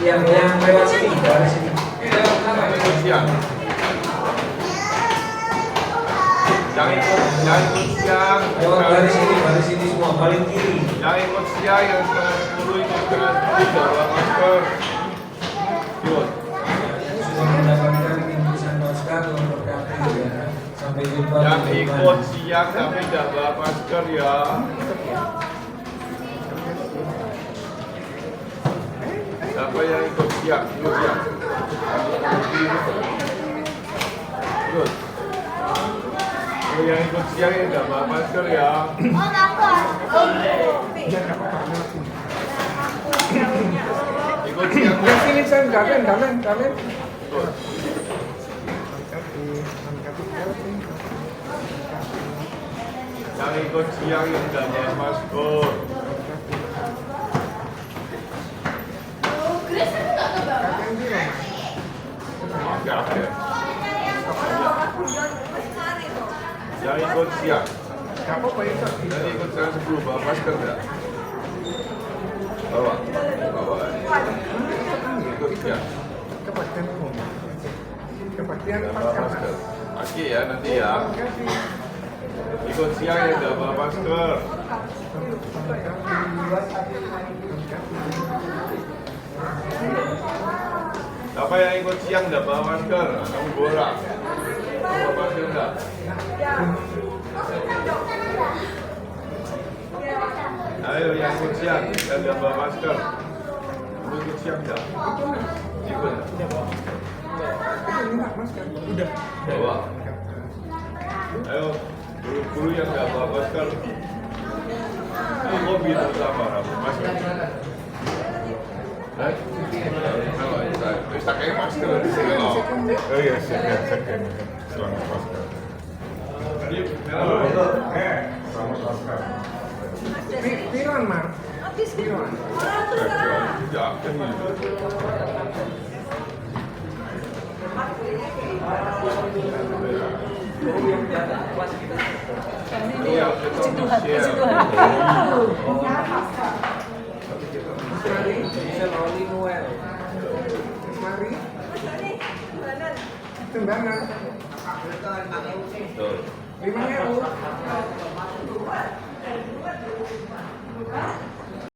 Yang lewat sini, dari sini. Lewat sana. Yang ikut siang. Yang ikut siang. Lewat dari sini semua, paling kiri. Yang ikut siang yang setengah 10 itu setengah 10 nggak bawa masker. Yuk. Sudah mendapatkan bingkisan masker untuk berkati ya. Sampai jumpa. Yang di ikut depan. siang tapi tidak bawa masker ya. Siapa yang ikut siang? Ikut siang. Ikut. Kalau yang ikut siang yang tidak bawa masker ya. Ikut siang. Ya sini saya dalam. Ikut. Yang ikut siang yang tidak bawa masker. Oke, oke. Yang ikut siang. Kamu apa itu? Yang ikut siang 10 bawa masker nggak? Bawa. Ikut siang. Kebaktian umum. Kebaktian Nggak bawa pasca. masker. Pagi ya nanti ya. Ikut siang yang nggak bawa masker. Siapa yang ikut siang nggak bawa masker? Kamu borak. Bawa masker nggak? Ayo yang ikut siang dan nggak bawa masker. Kamu ikut siang nggak? Ikut. Udah. Bawa. Ayo guru-guru yang nggak bawa masker. Ini mobil terutama rambut masker. Bisa kayak masker di sini loh. Oh iya, second. Selamat masker. Selamat masker. Piron, Mar. Piron. Mari. Tembangan. 5.000.